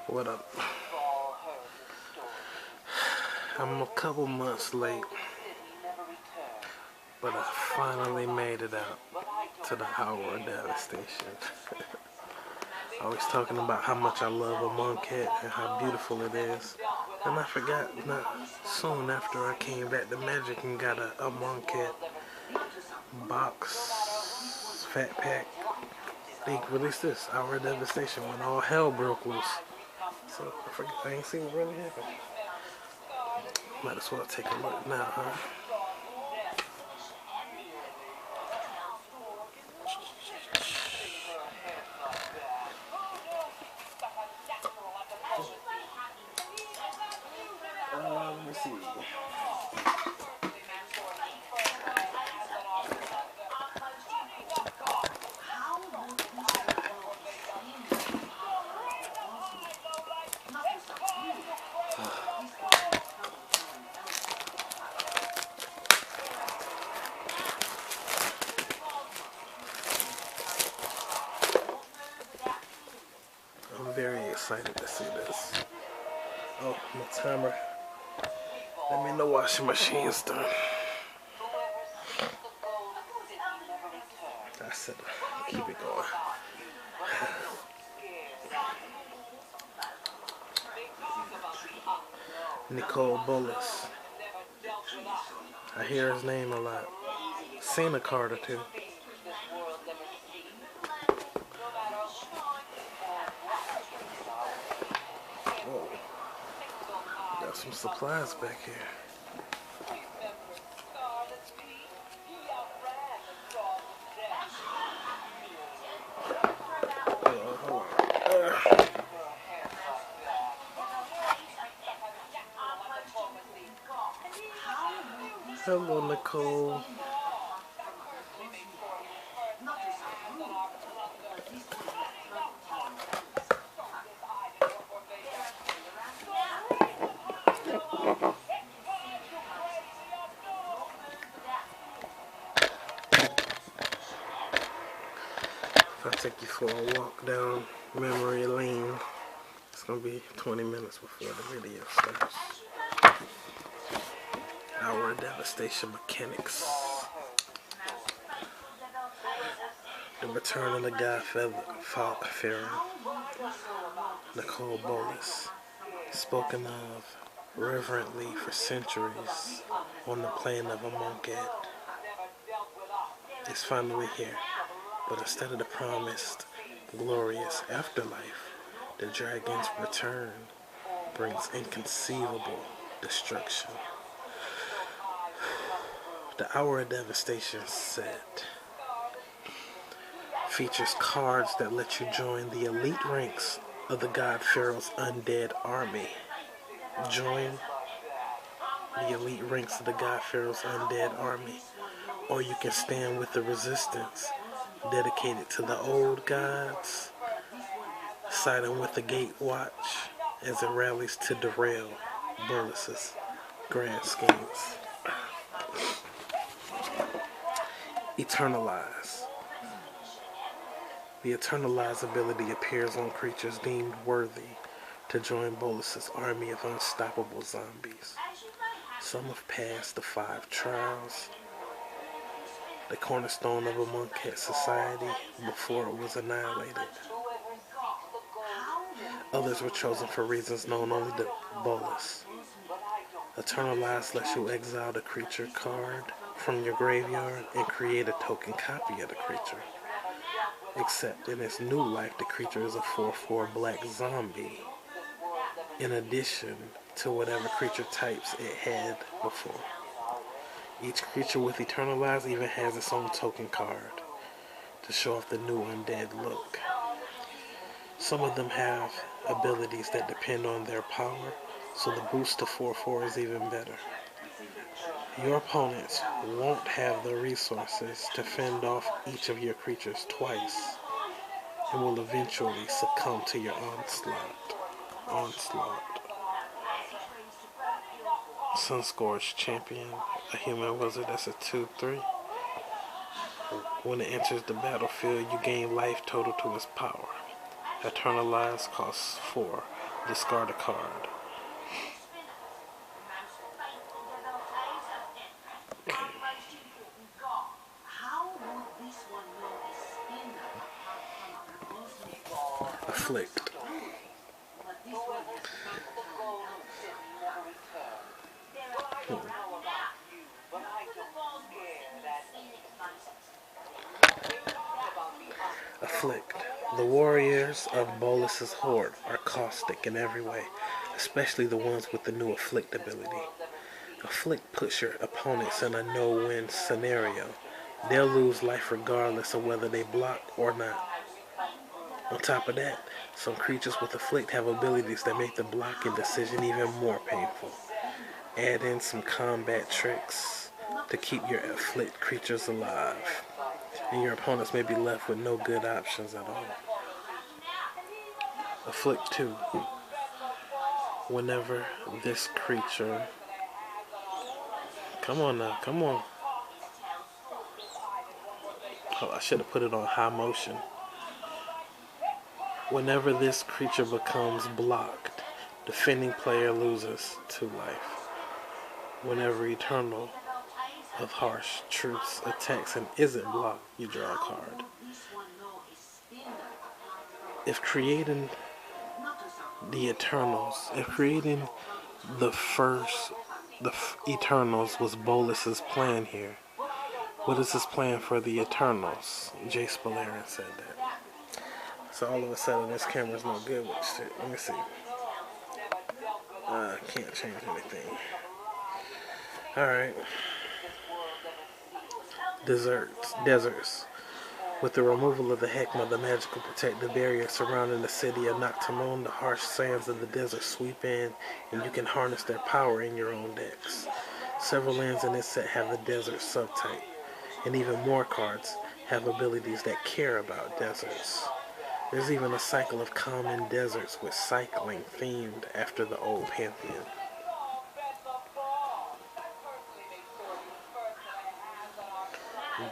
What up? I'm a couple months late, but I finally made it out to the hour of devastation. I was talking about how much I love Amonkhet and how beautiful it is. And I forgot not soon after I came back to Magic and got a Amonkhet box fat pack. They released this, Hour of Devastation, when all hell broke loose. So I ain't seen what really happened. Might as well take a look now, huh? Let me see. I'm very excited to see this. Oh, my timer. Let me know washing machine's done. I said, keep it going. Nicole Bolas. I hear his name a lot. Seen a card or two. Whoa. Got some supplies back here. Hello, Nicole. I'll take you for a walk down memory lane. It's gonna be 20 minutes before the video starts. Hour of Devastation Mechanics. The Return of the God-Fearer. Nicole Bolas. Spoken of reverently for centuries on the plane of Amonkhet. It's finally here, but instead of the promised glorious afterlife, the dragon's return brings inconceivable destruction. The Hour of Devastation set features cards that let you join the elite ranks of the God Pharaoh's undead army. Join the elite ranks of the God Pharaoh's undead army, or you can stand with the resistance dedicated to the old gods, siding with the Gate Watch as it rallies to derail Bolas's grand schemes. Eternalize. The Eternalize ability appears on creatures deemed worthy to join Bolas's army of unstoppable zombies. Some have passed the 5 trials, the cornerstone of Amonkhet society, before it was annihilated. Others were chosen for reasons known only to Bolas. Eternalize lets you exile the creature card from your graveyard and create a token copy of the creature. Except in its new life, the creature is a 4/4 black zombie, in addition to whatever creature types it had before. Each creature with Eternalize even has its own token card to show off the new undead look. Some of them have abilities that depend on their power, so the boost to 4/4 is even better. Your opponents won't have the resources to fend off each of your creatures twice, and will eventually succumb to your onslaught. Sunscourge Champion, a human wizard that's a 2/3. When it enters the battlefield, you gain life total to its power. Eternalize costs 4. discard a card. Afflict. Afflict. The warriors of Bolus's horde are caustic in every way, especially the ones with the new Afflict ability. Afflict puts your opponents in a no-win scenario. They'll lose life regardless of whether they block or not. On top of that, some creatures with Afflict have abilities that make the blocking decision even more painful. Add in some combat tricks to keep your Afflict creatures alive, and your opponents may be left with no good options at all. Afflict 2. Whenever this creature... Come on now, come on. Oh, I should have put it on high motion. Whenever this creature becomes blocked, defending player loses 2 life. Whenever Eternal of Harsh Truths attacks and isn't blocked, you draw a card. If creating the Eternals, if creating the Eternals was Bolus's plan here, what is his plan for the Eternals? Jay Spalarin said that. So all of a sudden this camera's no good with shit. Let me see. I can't change anything. Alright. Deserts. With the removal of the Heckma, the magical protective barrier surrounding the city of Noctamon, the harsh sands of the desert sweep in, and you can harness their power in your own decks. Several lands in this set have the desert subtype, and even more cards have abilities that care about deserts. There's even a cycle of common deserts with cycling themed after the old pantheon.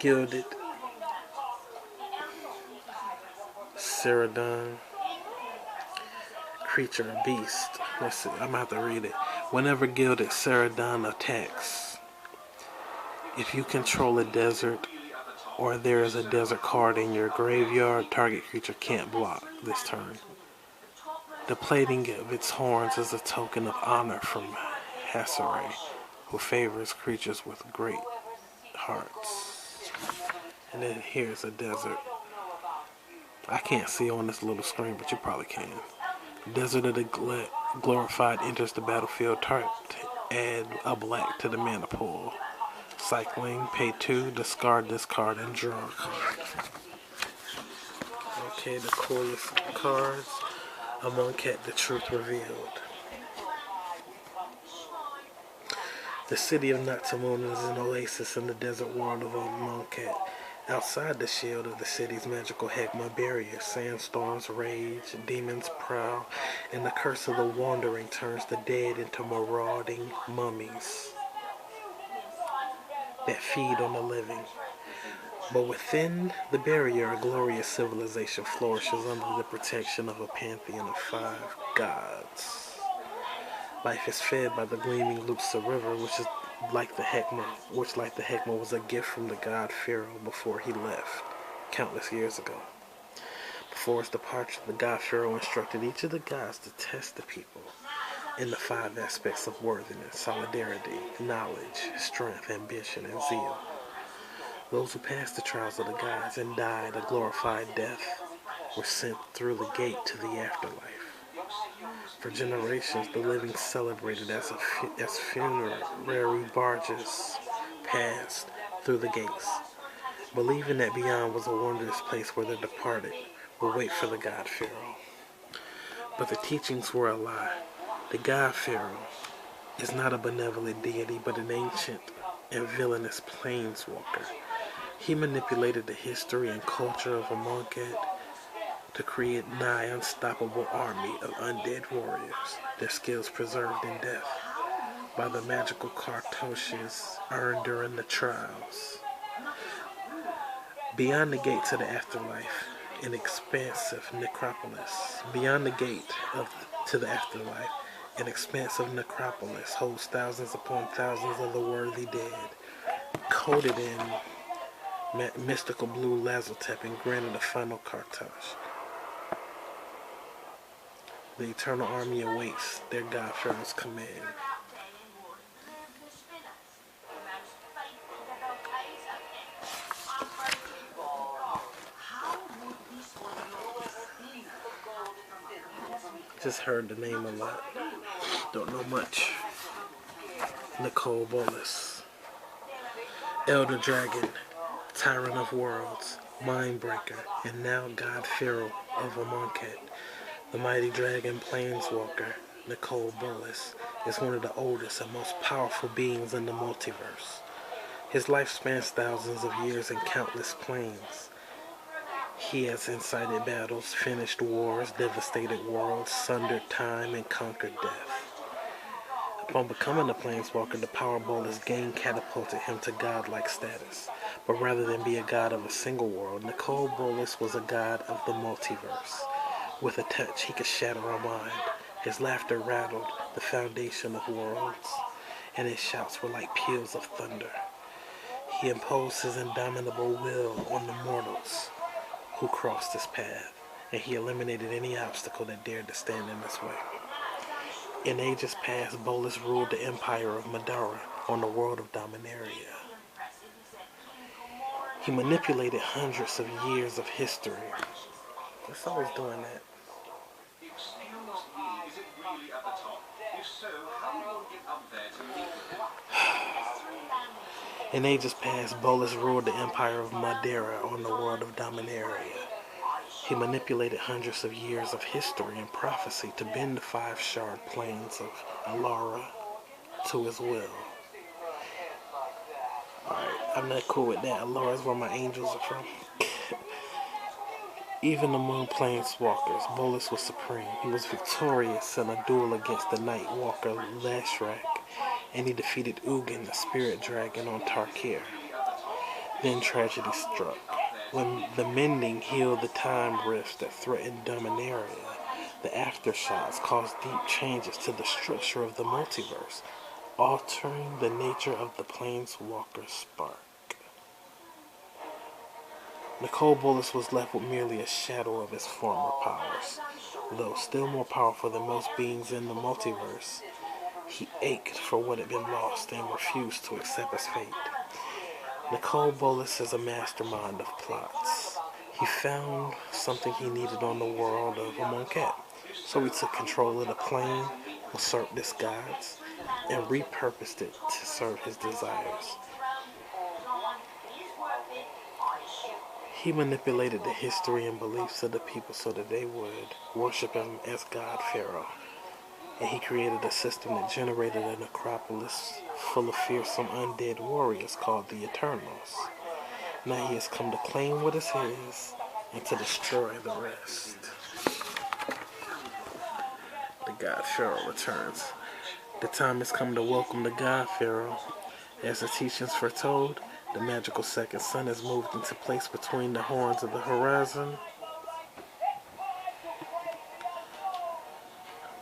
Gilded Ceradon, creature, beast. Let's see, I'm gonna have to read it. Whenever Gilded Ceradon attacks, if you control a desert or there is a desert card in your graveyard, target creature can't block this turn. The plating of its horns is a token of honor from Hassare, who favors creatures with great hearts. And then here's a desert. I can't see on this little screen, but you probably can. Desert of the Glorified enters the battlefield. Add a black to the mana pool. Cycling, pay 2, discard this card, and draw a card. Okay, the coolest cards. Amonkhet, the Truth Revealed. The city of Noctamon is an oasis in the desert world of Amonkhet. Outside the shield of the city's magical Heckma barrier, sandstorms rage, demons prowl, and the curse of the wandering turns the dead into marauding mummies that feed on the living. But within the barrier, a glorious civilization flourishes under the protection of a pantheon of 5 gods. Life is fed by the gleaming loops of river, which like the Heckma was a gift from the god Pharaoh before he left, countless years ago. Before his departure, the god Pharaoh instructed each of the gods to test the people in the 5 aspects of worthiness: solidarity, knowledge, strength, ambition, and zeal. Those who passed the trials of the gods and died a glorified death were sent through the gate to the afterlife. For generations, the living celebrated as funerary barges passed through the gates, believing that beyond was a wondrous place where the departed would wait for the god Pharaoh. But the teachings were a lie. The god Pharaoh is not a benevolent deity, but an ancient and villainous planeswalker. He manipulated the history and culture of Amonkhet to create a nigh unstoppable army of undead warriors, their skills preserved in death by the magical cartouches earned during the trials. Beyond the gate to the afterlife an expansive necropolis. Beyond the gate to the afterlife, an expansive necropolis holds thousands upon thousands of the worthy dead, coated in mystical blue lazotep and granted a final cartage. The eternal army awaits their God Pharaoh's command. Just heard the name a lot. Don't know much. Nicole Bolas. Elder Dragon, Tyrant of Worlds, Mindbreaker, and now God Pharaoh of Amonkhet. The mighty dragon planeswalker, Nicole Bolas, is one of the oldest and most powerful beings in the multiverse. His life spans thousands of years and countless planes. He has incited battles, finished wars, devastated worlds, sundered time, and conquered death. Upon becoming a planeswalker, the power Bolas gained catapulted him to godlike status. But rather than be a god of a single world, Nicole Bolas was a god of the multiverse. With a touch, he could shatter a mind. His laughter rattled the foundation of worlds, and his shouts were like peals of thunder. He imposed his indomitable will on the mortals who crossed his path, and he eliminated any obstacle that dared to stand in his way. In ages past, Bolas ruled the empire of Madara on the world of Dominaria. He manipulated hundreds of years of history. It's always doing that. In ages past, Bolas ruled the empire of Madara on the world of Dominaria. He manipulated hundreds of years of history and prophecy to bend the 5 shard planes of Alara to his will. Alright, I'm not cool with that. Alara is where my angels are from. Even among planeswalkers, Bolas was supreme. He was victorious in a duel against the Night Walker Lashrak, and he defeated Ugin, the spirit dragon, on Tarkir. Then tragedy struck. When the Mending healed the time rifts that threatened Dominaria, the aftershocks caused deep changes to the structure of the multiverse, altering the nature of the Planeswalker spark. Nicole Bolas was left with merely a shadow of his former powers. Though still more powerful than most beings in the multiverse, he ached for what had been lost and refused to accept his fate. Nicole Bolas is a mastermind of plots. He found something he needed on the world of Amonkhet, so he took control of the plane, usurped its gods, and repurposed it to serve his desires. He manipulated the history and beliefs of the people so that they would worship him as God Pharaoh. And he created a system that generated a necropolis full of fearsome undead warriors called the Eternals. Now he has come to claim what is his and to destroy the rest. The God Pharaoh returns. The time has come to welcome the God Pharaoh. As the teachings foretold, the magical second sun has moved into place between the horns of the horizon.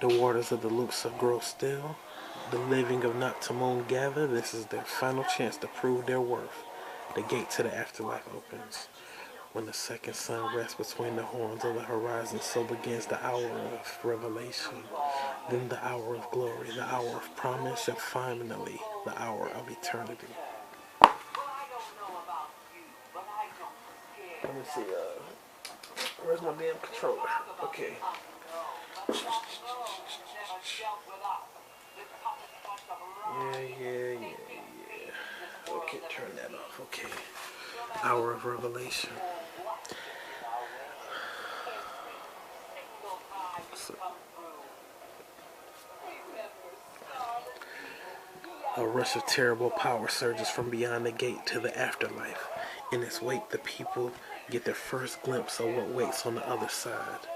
The waters of the Luxor grow still. The living of Noctamon gather. This is their final chance to prove their worth. The gate to the afterlife opens. When the second sun rests between the horns of the horizon, so begins the hour of revelation. Then the hour of glory, the hour of promise, and finally, the hour of eternity. Let me see, where's my damn controller? Okay. Yeah. Okay, turn that off. Okay. Hour of revelation. So, a rush of terrible power surges from beyond the gate to the afterlife. In its wake, the people get their first glimpse of what waits on the other side.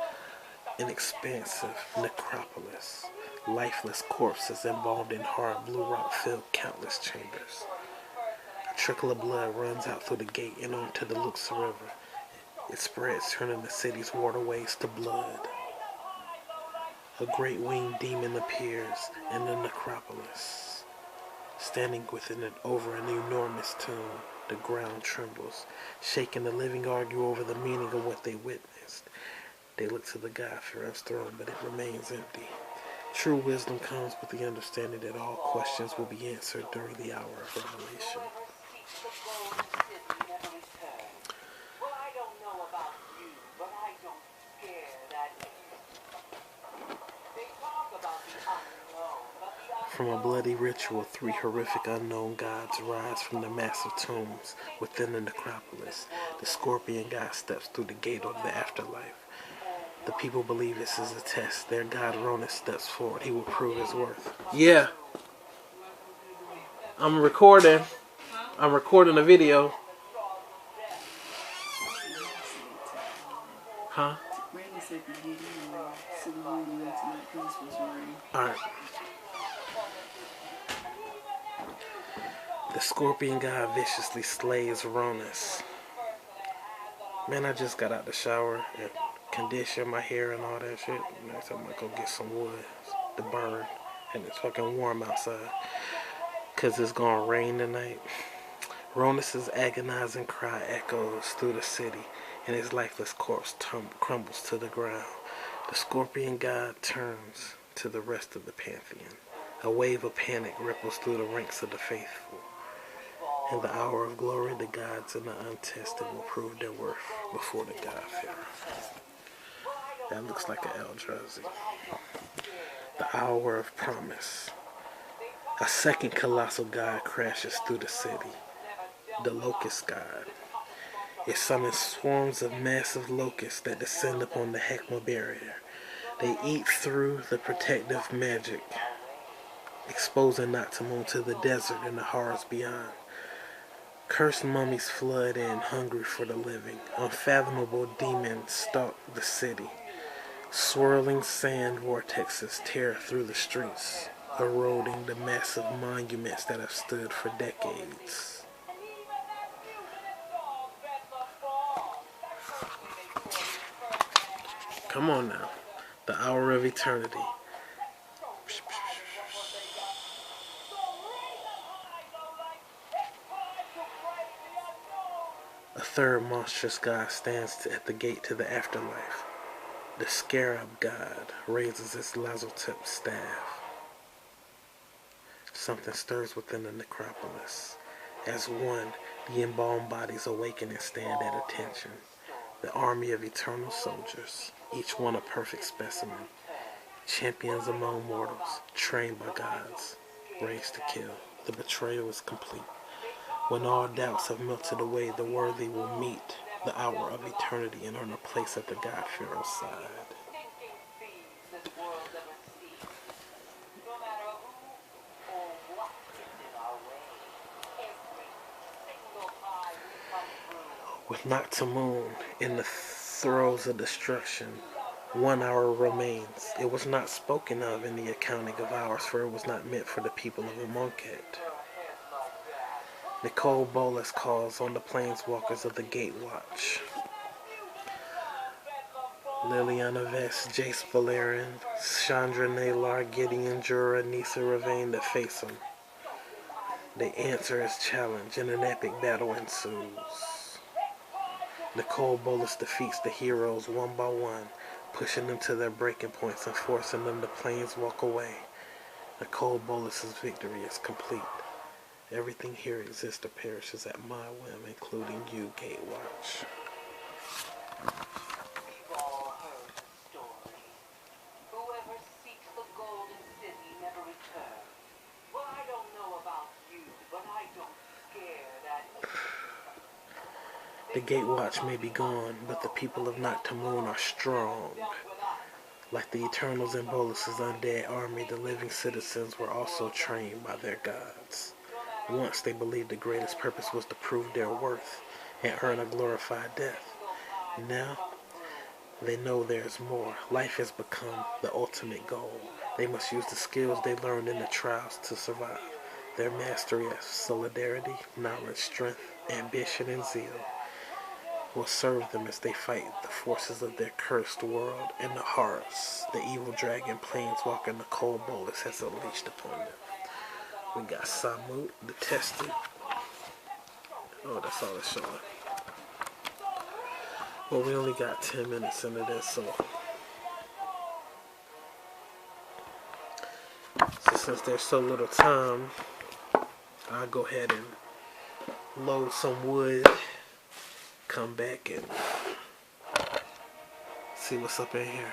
An expansive necropolis. Lifeless corpses embalmed in hard blue rock fill countless chambers. A trickle of blood runs out through the gate and onto the Luxor River. It spreads, turning the city's waterways to blood. A great winged demon appears in the necropolis. Standing within it over an enormous tomb, the ground trembles. Shaking, the living argue over the meaning of what they witnessed. They look to the God-fearing's throne, but it remains empty. True wisdom comes with the understanding that all questions will be answered during the hour of revelation. From a bloody ritual, 3 horrific unknown gods rise from the massive tombs within the necropolis. The scorpion god steps through the gate of the afterlife. The people believe this is a test. Their god Ronus steps forward. He will prove his worth. Yeah. I'm recording a video. Huh? Alright. The scorpion god viciously slays Ronus. Man, I just got out the shower and conditioned my hair and all that shit. Next time I'm gonna go get some wood to burn. And it's fucking warm outside. Cause it's gonna rain tonight. Ronus's agonizing cry echoes through the city, and his lifeless corpse crumbles to the ground. The scorpion god turns to the rest of the pantheon. A wave of panic ripples through the ranks of the faithful. In the hour of glory, the gods and the untested will prove their worth before the God-fearer. That looks like an Eldrazi. The hour of promise. A second colossal god crashes through the city. The locust god. It summons swarms of massive locusts that descend upon the Heckma barrier. They eat through the protective magic, exposing Noctimonde to the desert and the horrors beyond. Cursed mummies flood in, hungry for the living. Unfathomable demons stalk the city. Swirling sand vortexes tear through the streets, eroding the massive monuments that have stood for decades. Come on now. The hour of eternity. A third monstrous god stands at the gate to the afterlife. The scarab god raises its lasso-tipped staff. Something stirs within the necropolis. As one, the embalmed bodies awaken and stand at attention. The army of eternal soldiers, each one a perfect specimen. Champions among mortals, trained by gods, raised to kill. The betrayal is complete. When all doubts have melted away, the worthy will meet the hour of eternity and earn a place at the God-fearer's side. With Noctimonde in the throes of destruction, 1 hour remains. It was not spoken of in the accounting of hours, for it was not meant for the people of Amonkhet. Nicole Bolas calls on the planeswalkers of the Gatewatch. Liliana Vess, Jace Valerian, Chandra Nalar, Gideon Jura, Nisa Ravane to face him. They answer his challenge and an epic battle ensues. Nicole Bolas defeats the heroes one by one, pushing them to their breaking points and forcing them to planeswalk away. Nicole Bolas' victory is complete. Everything here exists or perishes at my whim, including you, Gatewatch. Whoever seeks the golden city never returns. Well, I don't know about you, but I don't scare that. The Gatewatch may be gone, but the people of Noctimonde are strong. Like the Eternals in Bolas' undead army, the living citizens were also trained by their gods. Once they believed the greatest purpose was to prove their worth and earn a glorified death. Now, they know there's more. Life has become the ultimate goal. They must use the skills they learned in the trials to survive. Their mastery of solidarity, knowledge, strength, ambition, and zeal. will serve them as they fight the forces of their cursed world and the horrors the evil dragon planeswalker and the cold bolus has unleashed upon them. We got Samut, the Tested. Oh, that's all it's showing. Well, we only got 10 minutes into this, so since there's so little time, I'll go ahead and load some wood, come back and see what's up in here.